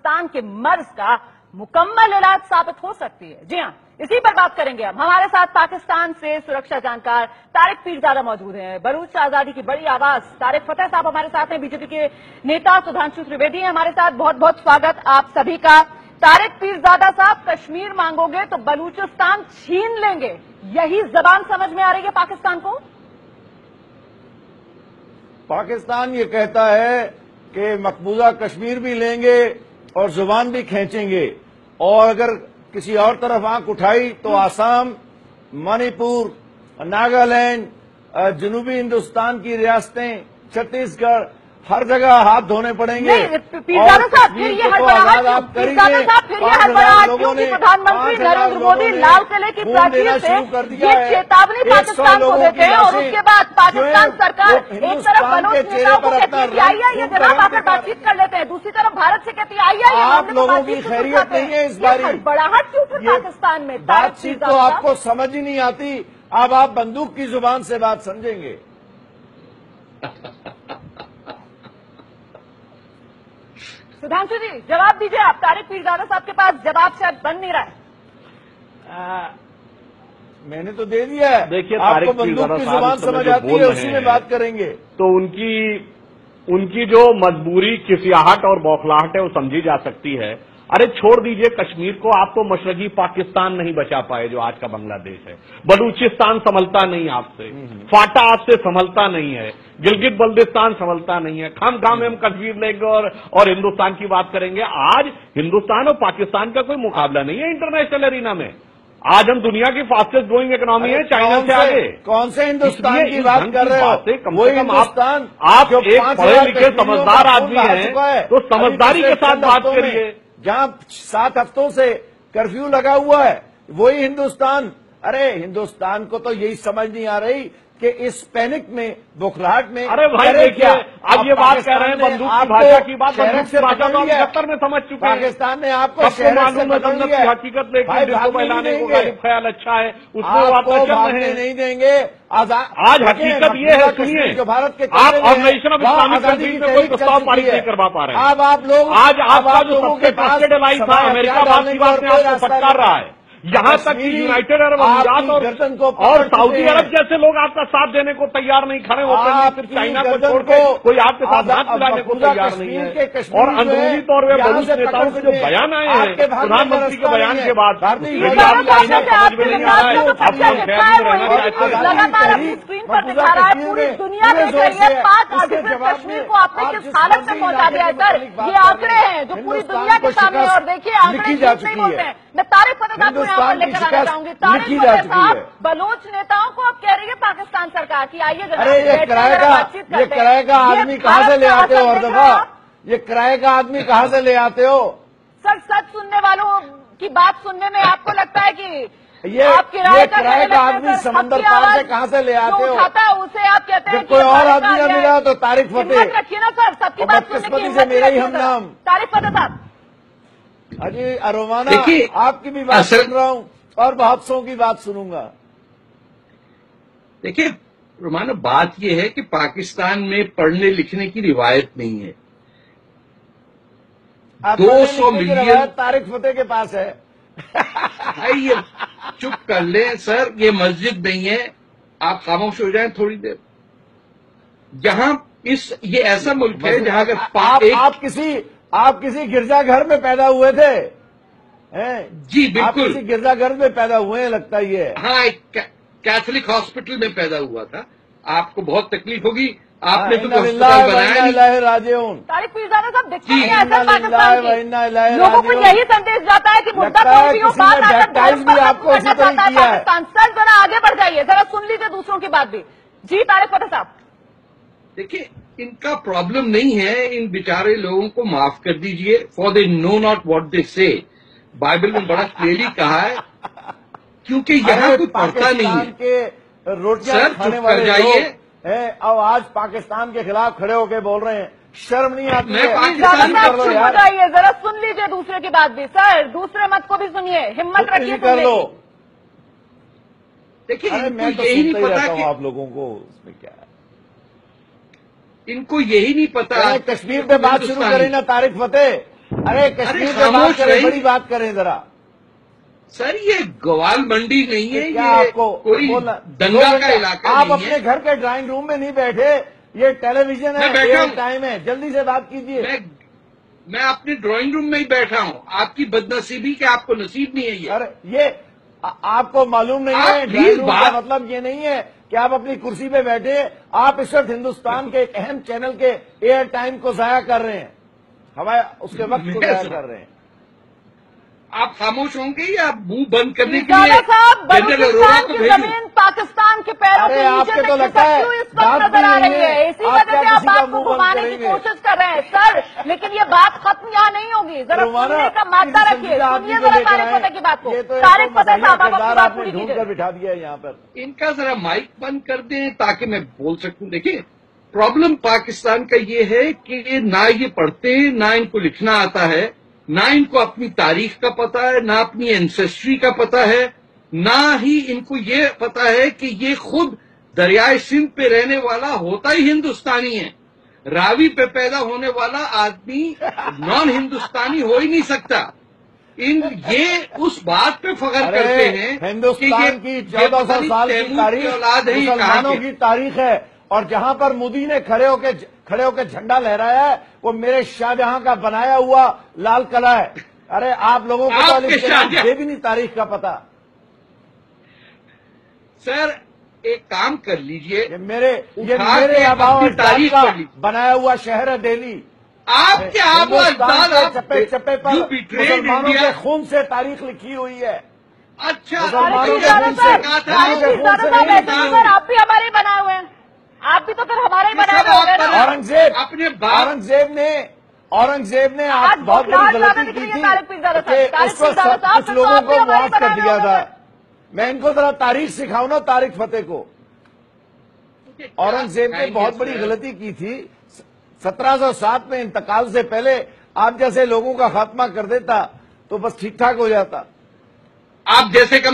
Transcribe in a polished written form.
पाकिस्तान के मर्ज का मुकम्मल इलाज साबित हो सकती है। जी हाँ, इसी पर बात करेंगे हम। हमारे साथ पाकिस्तान से सुरक्षा जानकार तारिक पीरजादा मौजूद हैं। बलूच आजादी की बड़ी आवाज तारिक फतेह साहब हमारे साथ हैं। बीजेपी के नेता सुधांशु त्रिवेदी हैं हमारे साथ। बहुत बहुत स्वागत आप सभी का। तारिक पीरजादा साहब, कश्मीर मांगोगे तो बलूचिस्तान छीन लेंगे, यही जबान समझ में आ रही है पाकिस्तान को? पाकिस्तान ये कहता है कि मकबूजा कश्मीर भी लेंगे और जुबान भी खींचेंगे, और अगर किसी और तरफ आंख उठाई तो आसाम, मणिपुर, नागालैंड, जनूबी हिंदुस्तान की रियासतें, छत्तीसगढ़, हर जगह हाथ धोने पड़ेंगे। पीरजादा साहब, फिर ये हड़बड़ाहट क्यों कि प्रधानमंत्री नरेंद्र मोदी लाल किले की प्राचीर से ये चेतावनी पाकिस्तान को देते हैं और उसके बाद पाकिस्तान सरकार एक तरफ बलोच नेताओं को कहती है आइए ये जनाब आकर बातचीत कर लेते हैं, दूसरी तरफ भारत से कहती है आइए आप लोगों की खैरियत नहीं है इस बार। हड़बड़ाहट क्यों फिर पाकिस्तान में? बातचीत तो आपको समझ ही नहीं आती, अब आप बंदूक की जुबान से बात समझेंगे। सुधांशु जी जवाब दीजिए आप। तारिक पीरजादा साहब के पास जवाब शायद बन नहीं रहा है। मैंने तो दे दिया है। देखिए, आपको बंदूक की जुबान समझ आती है, उसी में बात करेंगे। तो उनकी जो मजबूरी, खिसियाहट और बौखलाहट है वो समझी जा सकती है। अरे छोड़ दीजिए कश्मीर को, आप तो मशरकी पाकिस्तान नहीं बचा पाए जो आज का बांग्लादेश है। बलूचिस्तान संभलता नहीं आपसे, फाटा आपसे संभलता नहीं है, गिलगित बल्दिस्तान संभलता नहीं है। खाम में हम कश्मीर लेंगे और हिंदुस्तान की बात करेंगे। आज हिंदुस्तान और पाकिस्तान का कोई मुकाबला नहीं है इंटरनेशनल एरिना में। आज हम दुनिया की फास्टेस्ट ग्रोइंग इकोनॉमी है, चाइना से आगे। कौन से हिंदुस्तान की बात कर रहे हो? कम से कम आप एक पढ़े लिखे समझदार आदमी हैं तो समझदारी के साथ बात करिए। जहां 7 हफ्तों से कर्फ्यू लगा हुआ है वही हिंदुस्तान। अरे हिंदुस्तान को तो यही समझ नहीं आ रही कि इस पैनिक में, बुखलाहट में, अरे भाई देखिए, अब ये बात कह रहे हैं बंदूक की भाषा की बात, बंदूक की भाषा तो हम 70 में समझ चुके हैं। पाकिस्तान ने आपको मालूम है जन्नत की हकीकत, लेकिन जिसको बहलाने को गालिब ख्याल अच्छा है उसको आप भागने नहीं देंगे। आज हकीकत ये है, सुनिए, जो भारत के आप ऑर्गेनाइजेशन ऑफ इस्लामिक कंट्रीज में कोई प्रस्ताव पारित नहीं करवा पा रहे हैं। अब आप लोग, आज आपका जो सबसे ट्रस्टेड एलाइज था अमेरिका, बात की बात में आपको फटकार रहा है। यहां तक कि यूनाइटेड अरब अमीरात और सऊदी अरब जैसे लोग आपका साथ देने को तैयार नहीं खड़े होते हैं। सिर्फ चाइना को छोड़कर कोई आपके साथ हाथ मिलाने को तैयार नहीं है। और अंदरूनी तौर पर बलूच नेताओं के जो बयान आए हैं प्रधानमंत्री के बयान के बाद, चाइना समझ में नहीं आ रहा है। आप खैर में रहना चाहते हैं। लगातार अपनी स्क्रीन पर दिखा रहा है, पूरी दुनिया देख रही है पाक अधिकृत कश्मीर को आपने किस हालत में पहुंचा दिया है। सर ये आंकड़े हैं जो पूरी दुनिया के सामने, और देखिए आंकड़े झूठ नहीं बोलते हैं। मैं तारिक फतेह साहब को यहाँ पर लेकर आना चाहूंगी। तारिक फतेह साहब, बलूच नेताओं को अब कह रही है पाकिस्तान सरकार की आइए अरे ये किराए का आदमी कहाँ से ले आते हो? और दफा ये किराए का आदमी कहाँ से ले आते हो? सर सच सुनने वालों की बात सुनने में आपको लगता है कि ये किराए का आदमी समंदर पार से कहाँ से ले आते हो? उठाता है उसे आप कहते हैं कोई और आदमी न मिला तो तारिक फतेह रखिए ना सर, सबकी बात सुनने की से मेरा ही हम नाम। तारिक फतेह साहब, अजी अरोमाना, आपकी भी बात सुन रहा हूँ और बहुत सौ की बात सुनूंगा। देखिए रोमाना, बात यह है कि पाकिस्तान में पढ़ने लिखने की रिवायत नहीं है। 200 मिलियन तारिक फतेह के पास है। ये चुप कर ले सर, ये मस्जिद नहीं है, आप खामोश हो जाएं थोड़ी देर। जहां ये ऐसा मुल्क है जहां अगर आप किसी गिरजाघर में पैदा हुए थे? जी बिल्कुल, आप किसी गिरजाघर में पैदा हुए हैं लगता ही है। हाँ, एक कैथोलिक हॉस्पिटल में पैदा हुआ था। आपको बहुत तकलीफ होगी, आपने तो हॉस्पिटल बनाया। तारिक पीरजादा साहब देखते हैं ऐसा पाकिस्तान लोगों को यही संदेश जाता है कि मुद्दा कोई भी हो, बात आपको इसी तरह किया है। सर जरा आगे बढ़ जाइए, जरा सुन लीजिए दूसरों की बात भी। जी तारिक फतेह साहब, देखिए इनका प्रॉब्लम नहीं है, इन बेचारे लोगों को माफ कर दीजिए। For they know not what they से, बाइबल में बड़ा क्लियरली कहा है, क्योंकि यहाँ कोई पढ़ता नहीं है। रोटियां खाने वाले लोग हैं अब आज पाकिस्तान के खिलाफ खड़े होकर बोल रहे हैं, शर्म नहीं आती है? बताइए, जरा सुन लीजिए दूसरे की बात भी। सर दूसरे मत को भी सुनिए, हिम्मत रखिए, कर लो। देखिए मैं तो यही नहीं पता कि आप लोगों को इसमें क्या है, इनको यही नहीं पता। कश्मीर पे बात शुरू करें ना तारिक फतेह, अरे कश्मीर पे बात करें, बड़ी बात करें जरा। सर ये ग्वाल मंडी नहीं है, क्या ये आपको कोई दंगा का इलाका आप नहीं है। अपने घर के ड्राइंग रूम में नहीं बैठे, ये टेलीविजन मैं है, बैठा एयर हूं। टाइम है, जल्दी से बात कीजिए। मैं अपने ड्राइंग रूम में ही बैठा हूं। आपकी बदनसीबी कि आपको नसीब नहीं है ये। अरे ये आपको मालूम नहीं आप है, प्लीज ड्राइंग रूम का बात- मतलब ये नहीं है कि आप अपनी कुर्सी पे बैठे, आप इस वक्त हिंदुस्तान के एक अहम चैनल के एयर टाइम को जाया कर रहे हैं, हमारे उसके वक्त को जाया कर रहे हैं। आप खामोश होंगे या मुंह बंद करने के पीरजादा लिए साहब, जनरल अरोड़ा बलूचिस्तान को की भेजूं? जमीन पाकिस्तान के पैरों अरे के नीचे आपके तो से लगता है खिसकती हुई इस वक्त बात नजर आ भी रही नहीं है। है, इसी आप वजह क्या से आप किसी का बात को मुंह बंद घुमाने की करेंगे? कोशिश कर रहे हैं सर, लेकिन ये बात खत्म यहाँ नहीं होगी। जरा रोमाना, सुनने का मादा इस रखिए, आदमी सुनिए को जरा लेकर तारिक आए। फतेह की बात को। ये तो तारिक फतेह मजाहिया साहब, आप अपनी किरदार बात आपने पूरी ढूंढ कीजिए। कर बिठा दिया है यहाँ पर। इनका जरा माइक बंद कर दें ताकि मैं बोल सकूं। देखिए प्रॉब्लम पाकिस्तान का ये है कि ना ये पढ़ते हैं, ना इनको लिखना आता है, ना इनको अपनी तारीख का पता है, ना अपनी एंसेस्ट्री का पता है, ना ही इनको ये पता है कि ये खुद दरियाए सिंध पे रहने वाला होता ही हिंदुस्तानी है। रावी पे पैदा होने वाला आदमी नॉन हिंदुस्तानी हो ही नहीं सकता। ये उस बात पे फख्र करते हैं हिंदुस्तान की 1400 साल की तारीख औलाद है मुसलमानों की तारीख है, और जहां पर मोदी ने खड़े होकर झंडा लहराया है वो मेरे शाहजहां का बनाया हुआ लाल किला है। अरे आप लोगों को तो ये भी नहीं तारीख का पता। सर एक काम कर लीजिए, ये मेरे आबाओ अजदाद का बनाया हुआ शहर है दिल्ली। आपके आबाओ अजदाद चप्पे चप्पे पर मुसलमानों के खून से तारीख लिखी हुई है। अच्छा मुसलमानों के खून से सर आप भी हमारे बनाए हुए हैं, आप भी तो फिर हमारे ही बनाए हुए हैं। औरंगजेब ने आप बहुत बड़ी गलती की थी कि उस वक्त कुछ लोगों को माफ कर दिया था। मैं इनको जरा तारीख सिखाऊं ना, तारिक फतेह को। औरंगजेब ने बहुत बड़ी गलती की थी, 1707 में इंतकाल से पहले आप जैसे लोगों का खात्मा कर देता तो बस ठीक ठाक हो जाता। आप जैसे का